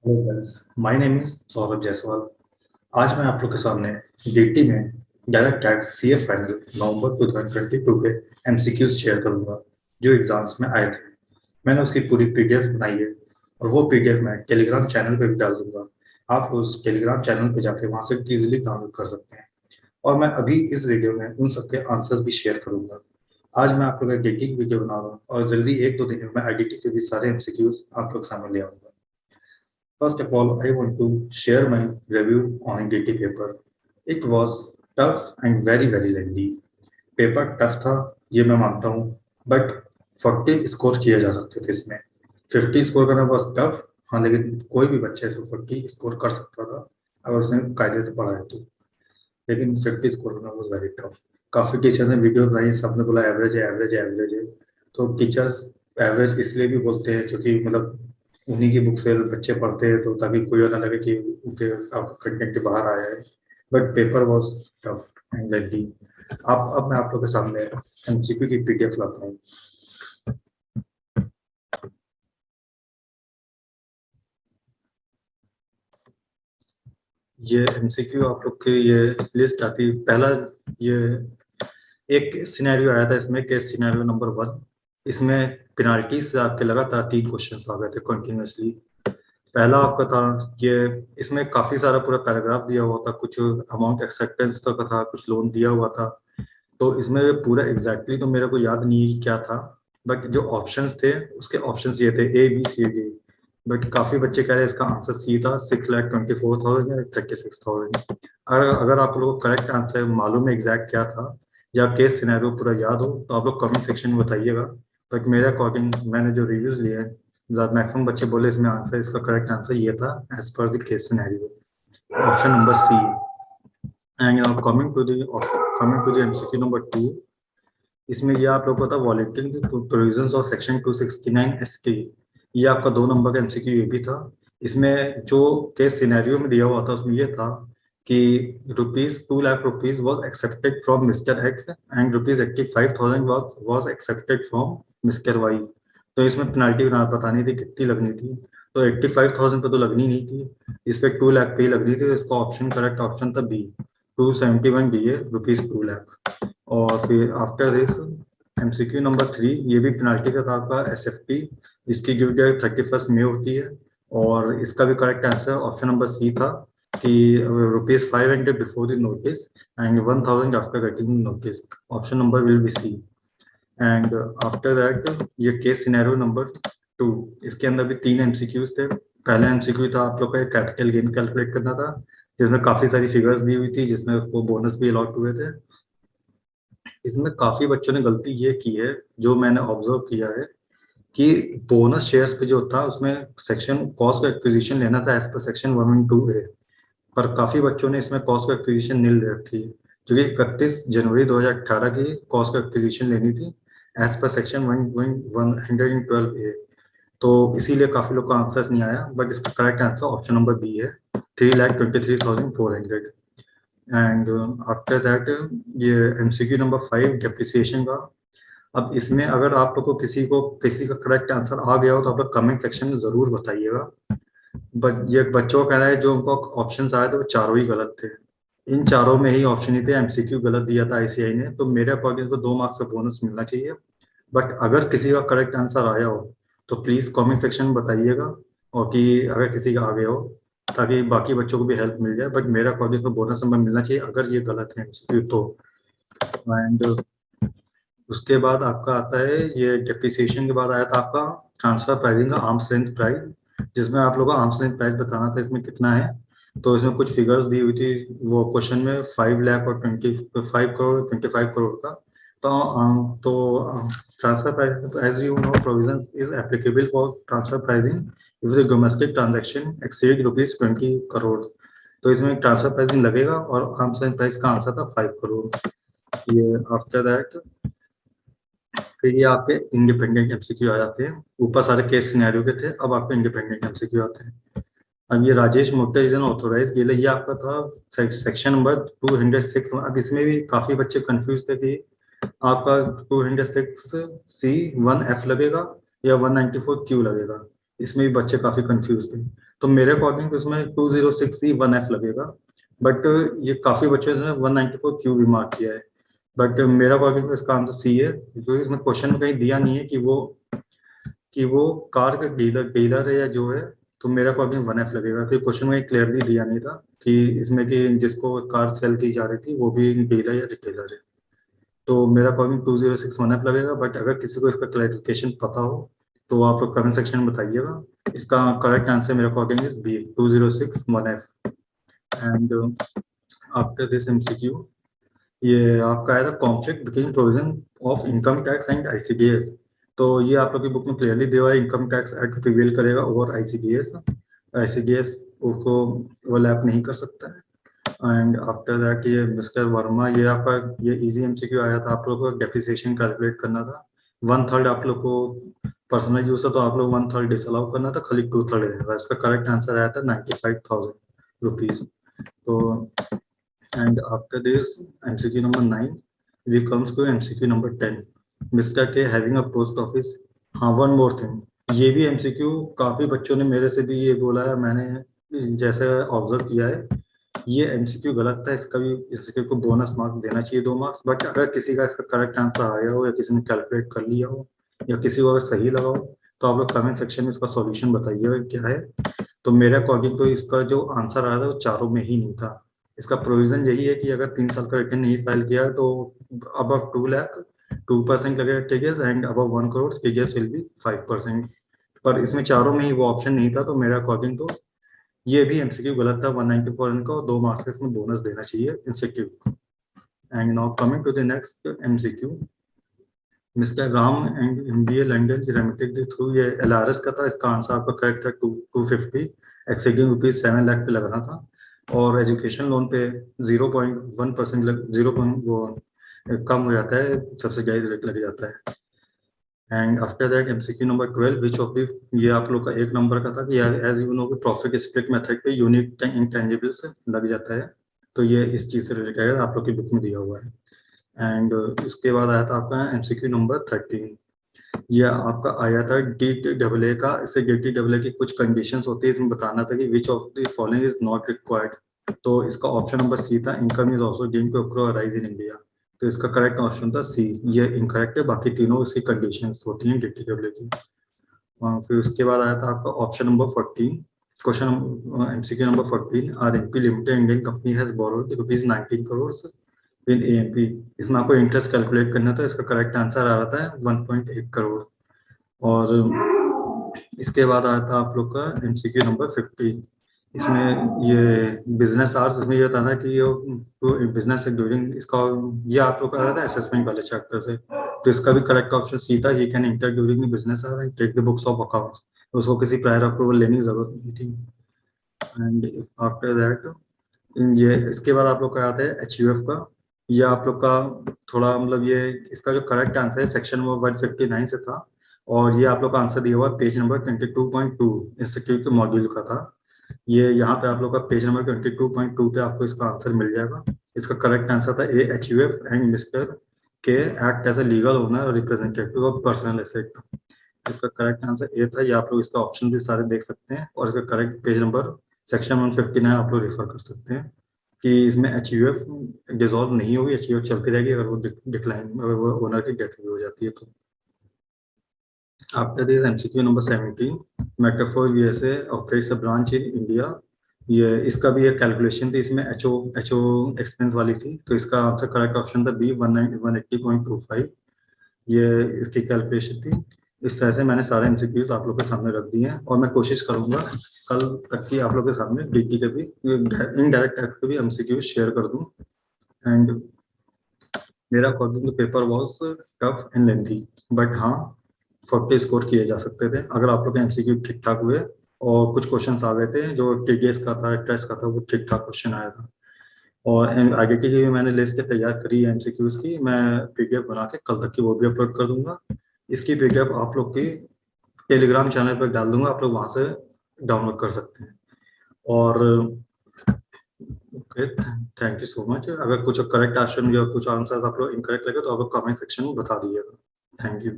Hello guys, my name is Saurabh Jaiswal. आज मैं आप लोग के सामने डीटी में डायरेक्ट टैक्स सीए फाइनल नवंबर 2022 के एमसीक्यूज शेयर करूंगा जो एग्जाम्स में आए थे। मैंने उसकी पूरी पीडीएफ बनाई है और वो पीडीएफ मैं टेलीग्राम चैनल पे भी डाल दूंगा। आप उस टेलीग्राम चैनल पे जाके वहां से इजीली डाउनलोड कर सकते हैं। और मैं अभी इस वीडियो में उन सबके आंसर्स भी शेयर करूंगा। आज मैं आप लोग एडिटिंग वीडियो बना रहा हूँ और जल्दी एक दो दिन में मैं एडिटिंग के भी सारे एमसीक्यूज आप लोग सामने ले आऊंगा। First of all, I want to share my review on DT paper. It was tough and very lengthy. Paper tough था, ये मैं मानता हूँ, बट 40 स्कोर किए जा सकते थे इसमें। 50 स्कोर करना बस टफ, हाँ, लेकिन कोई भी बच्चा इसमें 40 स्कोर कर सकता था अगर उसने कायदे से पढ़ा है तो। लेकिन 50 स्कोर करना वॉज वेरी टफ। काफ़ी टीचर ने वीडियो बनाई, सबने बोला एवरेज है, एवरेज है, एवरेज है। तो टीचर्स एवरेज इसलिए भी बोलते हैं क्योंकि मतलब उन्हीं की बुक से बच्चे पढ़ते हैं, तो ताकि कोई और ना लगे कि उनके आपका कंटेंट के बाहर आया है। But paper was tough and lengthy. आप अब मैं आप लोग के सामने एमसीक्यू की पीडीएफ लाता हूँ। ये एमसीक्यू आप लोग के ये लिस्ट आती है। पहला ये एक सिनेरियो आया था, इसमें केस सिनेरियो नंबर 1। इसमें पेनाल्टी से आपके लगातार 3 क्वेश्चंस आ गए थे कंटिन्यूअसली। पहला आपका था ये, इसमें काफी सारा पूरा पैराग्राफ दिया हुआ था, कुछ अमाउंट एक्सेप्टेंस तक था, कुछ लोन दिया हुआ था। तो इसमें पूरा एग्जैक्टली तो मेरे को याद नहीं क्या था, बट जो ऑप्शंस थे उसके ऑप्शंस ये थे A B C D। But काफी बच्चे कह रहे हैं इसका आंसर सी था, 6,24,000 या 36,000। अगर अगर आप लोगों को करेक्ट आंसर मालूम है एग्जैक्ट क्या था, या केस सिनेरियो पूरा याद हो, तो आप लोग कमेंट सेक्शन में बताइएगा। बट मेरे अकॉर्डिंग मैंने जो रिव्यूज लिए हैं, ज़्यादा मैक्सिमम बच्चे बोले इसमें आंसर, इसका करेक्ट आंसर ये था as per the case scenario, option number C. And coming to the MCQ number 2। इसमें ये आप लोग को पता violating provisions of section 269 ST। ये आपका 2 नंबर का एमसीक्यू ये भी था। इसमें जो केस सिनेरियो में दिया हुआ था उसमें ये था कि ₹2 lakh was accepted from mister X and ₹85,000 was accepted from mister Y. तो इसमें पेनाल्टी बतानी थी कितनी लगनी थी। तो 85,000 पे तो लगनी नहीं थी, इस पे 2 लाख पे ही लगनी थी। तो इसका ऑप्शन करेक्ट ऑप्शन था बी, 271 DA ₹2 लाख। और फिर आफ्टर दिस एमसीक्यू नंबर 3, ये भी पेनाल्टी का था आपका SFT। इसकी ड्यू डेट 31 मई होती है। और इसका भी correct answer option number C था कि ₹500 before the notice and 1,000 after getting notice. Option number will be C. And after that ये केस सिनेरियो नंबर 2। इसके अंदर भी 3 एमसीक्यूज थे। पहला एमसीक्यू था आप लोग का कैपिटल गेन कैलकुलेट करना था, जिसमें काफी सारी फिगर्स दी हुई थी, जिसमें वो बोनस भी अलॉट हुए थे। इसमें काफी बच्चों ने गलती ये की है, जो मैंने ऑब्जर्व किया है, कि बोनस शेयर्स पे जो था उसमें सेक्शन कॉस्ट ऑफ एक्विजिशन लेना था एज पर सेक्शन 112A। पर काफी बच्चों ने इसमें कॉस्ट ऑफ एक्विजिशन नील ले रखी है, क्योंकि 31 जनवरी 2018 की कॉस्ट ऑफ एक्विजिशन लेनी थी एज पर सेक्शन 112A। तो इसीलिए काफी लोग का आंसर नहीं आया, बट इसका correct answer option number B है, 3,23,400। एंड आफ्टर दैट ये एमसीक्यू नंबर 5 डेप्रिसिएशन का। अब इसमें अगर आप लोग को किसी का करेक्ट आंसर आ गया हो तो आप लोग कमेंट सेक्शन में जरूर बताइएगा। बट ये बच्चों का कहना है जो उनको ऑप्शन आए थे वो चारों ही गलत थे। इन चारों में ही ऑप्शन ही थे, एमसीक्यू गलत दिया था आईसीआई ने, तो मेरे अकॉर्डिंग को 2 मार्क्स का बोनस मिलना चाहिए। बट अगर किसी का करेक्ट आंसर आया हो तो प्लीज कमेंट सेक्शन में बताइएगा, और कि अगर किसी का आ गया हो, ताकि बाकी बच्चों को भी हेल्प मिल जाए। बट मेरा अकॉर्डिंग को बोनस नंबर मिलना चाहिए अगर ये गलत है एमसीक्यू तो। एंड उसके बाद आपका आता है ये डेप्रिसिएशन के बाद आया था आपका ट्रांसफर प्राइसिंग का आर्म्स लेंथ प्राइस, जिसमें आप लोगों को आर्म्स लेंथ प्राइस बताना था इसमें कितना है। तो इसमें कुछ फिगर्स दी हुई थी, वो क्वेश्चन में 5 लाख और 25 करोड़ 25 करोड़ का। तो transfer price as you know provision is applicable for transfer pricing if the domestic transaction exceed ₹20 crore. तो इसमें ट्रांसफर प्राइसिंग लगेगा और आर्म्स लेंथ प्राइस का आंसर था 5 करोड़। ये आफ्टर दैट फिर ये आपके इंडिपेंडेंट एमसीक्यू आ जाते हैं। ऊपर सारे केस सिनेरियो के थे, अब आपके इंडिपेंडेंट एमसीक्यू आते हैं। अब ये राजेश मोटर रीजन ऑथोराइज के लिए ये आपका था सेक्शन नंबर 206। अब इसमें भी काफी बच्चे कंफ्यूज थे कि आपका 206C 1F लगेगा या 194Q लगेगा। इसमें भी बच्चे काफी कंफ्यूज थे। तो मेरे अकॉर्डिंग तो इसमें 206 ही 1F लगेगा, बट ये काफी बच्चों ने 194 क्यू भी मार्क किया है, बट मेरा अकॉर्डिंग तो इसका आंसर सी है, क्योंकि इसमें क्वेश्चन में कहीं दिया नहीं है कि वो कार का डीलर डीलर है या जो है, तो मेरा अकॉर्डिंग 1F लगेगा, क्योंकि क्वेश्चन में क्लियरली दिया नहीं था कि इसमें कि जिसको कार सेल की जा रही थी वो भी डीलर या रिटेलर है। तो मेरा अकॉर्डिंग 206 1F लगेगा, बट अगर किसी को इसका क्लैरिफिकेशन पता हो तो आप लोग कमेंट सेक्शन में बताइएगा। इसका करेक्ट आंसर मेरे according is B, 206 1F। And after this MCQ, ये आपका आया था conflict between provision of income tax and ICDS. तो ये आप लोग की बुक में क्लियरली दिया हुआ है, इनकम टैक्स एक्ट प्रिवेल करेगा ओवर आईसीडीएस। आईसीडीएस उसको ओवरलैप नहीं कर सकता है। एंड आफ्टर दैट ये मिस्टर वर्मा, ये आपका ये इजी एमसीक्यू आया था, आप लोग को डेप्रिसिएशन कैलकुलेट करना था। 1/3 आप लोग को पर्सनल यूज है, तो आप लोग 1/3 डिसअलाउ करना था, खाली 2/3 रहेगा। इसका करेक्ट आंसर आया था 95,000 रुपीज। तो and after this MCQ number 9 we comes to MCQ number 10, Mr. K having a post office। हाँ, one more thing, ये भी MCQ काफी बच्चों ने मेरे से भी ये बोला है, मैंने जैसे ऑब्जर्व किया है, ये MCQ गलत था, इसका भी इसके को बोनस मार्क्स देना चाहिए 2 मार्क्स। बट अगर किसी का इसका करेक्ट आंसर आया हो या किसी ने कैलकुलेट कर लिया हो या किसी को अगर सही लगा हो, तो आप लोग कमेंट सेक्शन में इसका सॉल्यूशन बताइए क्या है। तो मेरे अकॉर्डिंग तो इसका जो आंसर आ रहा है वो चारों में ही नहीं था। इसका प्रोविजन यही है कि अगर 3 साल का रिटर्न नहीं फाइल किया तो अब 2 लाख 2% लगेगा टीडीएस, एंड अब 1 करोड़ टीडीएस विल बी 5%। पर इसमें चारों में ही वो ऑप्शन नहीं था, तो मेरे अकॉर्डिंग तो ये भी एमसीक्यू गलत था। 194 इनका और 2 मार्क्स का इसमें बोनस देना चाहिए इंस्टीट्यूट को। And now coming to the next MCQ, mister Ram and MBA London remitted through, ये एलआरएस का था। इसका आंसर आपका करेक्ट था 250 एक्सीडिंग रुपीज 7 लाख पे लगाना था, और एजुकेशन लोन पे 0.1% 0. वो कम हो जाता है, सब्सिडाइज रेट लग जाता है। And after that MCQ number 12 which of the, ये आप लोग का 1 नंबर का था कि as you know profit split method पे यूनिक इंटेंजिबल्स लग जाता है, तो ये इस चीज से रिलेटेड है, आप लोग की बुक में दिया हुआ है। एंड उसके बाद आया था आपका एमसीक्यू नंबर 13, ये आपका आया था DTAA का। इससे DTAA की कुछ कंडीशंस होती है, इसमें बताना था कि which of the following is not required. तो इसका ऑप्शन नंबर सी था, income is also deemed to accrue arise in India. तो इसका करेक्ट ऑप्शन था सी, ये इनकरेक्ट है, बाकी तीनों इसकी कंडीशंस होती हैं DTAA की। फिर उसके बाद आया था आपका option number 14, question MCQ number 14, RNP limited Indian company has borrowed ₹19 crore in AMP. इसमें आपको इंटरेस्ट कैलकुलेट करना था, इसका करेक्ट आंसर आ रहा था 1.1 करोड़। और इसके बाद आया था आप लोग का एमसीक्यू नंबर 50, इसमें ये बिजनेस आवर्स, इसमें ये था ना कि ये बिजनेस ड्यूरिंग, इसका ये आप लोग का आ रहा था असेसमेंट वाले चैप्टर से। तो इसका भी करेक्ट ऑप्शन सी था, he can enter during the business hour and take the books of accounts. उसको किसी प्रायर अप्रूवल लेने की जरूरत नहीं थी। एंड आफ्टर दैट ये इसके बाद आप लोग का आता है एचयूएफ का। ये आप लोग का थोड़ा मतलब ये इसका जो करेक्ट आंसर है सेक्शन नंबर 159 से था, और ये आप लोग का आंसर दिया हुआ पेज नंबर 22.2 इंस्टीट्यूट के मॉड्यूल का था। ये यहाँ पे आप लोग का पेज नंबर 22.2 पे आपको इसका आंसर मिल जाएगा। इसका करेक्ट आंसर था A, HUF and mister K act as a legal owner representative of personal asset. इसका करेक्ट आंसर ए था। ये आप लोग इसका ऑप्शन भी सारे देख सकते हैं, और इसका करेक्ट पेज नंबर सेक्शन 159 आप लोग रेफर कर सकते हैं कि इसमें एचयूएफ डिसॉल्व नहीं होगी, एचयूएफ चलती रहेगी अगर वो डिक्लाइन, अगर वो ओनर की डेथ भी हो जाती है तो। After this MCQ number 17, metaphor USA operates a branch in India. ये इसका भी एक कैलकुलेशन थी, इसमें एचओ एक्सपेंस वाली थी, तो इसका आंसर करेक्ट ऑप्शन था बी 180.25। ये इसकी कैलकुलेशन थी। इस तरह से मैंने सारे एमसीक्यूज आप लोग के सामने रख दिए हैं, और मैं कोशिश करूंगा कल तक की आप लोग के सामने डीटी के भी इनडायरेक्ट टैक्स के भी एमसीक्यूज शेयर कर दूं। एंड मेरा according to paper was tough and lengthy, but हाँ 40 स्कोर किए जा सकते थे अगर आप लोग के एमसीक्यू ठीक ठाक हुए, और कुछ क्वेश्चन आ गए थे जो टीडीएस का था, ट्रेस का था, वो ठीक ठाक क्वेश्चन आया था। और आगे की भी मैंने लिस्ट तैयार करी है एमसीक्यूज की, मैं पीडीएफ बना के कल तक की वो भी अपलोड कर दूंगा। इसकी पीडीएफ आप लोग की टेलीग्राम चैनल पर डाल दूंगा, आप लोग वहां से डाउनलोड कर सकते हैं। और okay, thank you so much. अगर कुछ करेक्ट ऑप्शन या कुछ आंसर्स आप लोग इनकरेक्ट लगे तो आप लोग कमेंट सेक्शन में बता दीजिएगा। Thank you.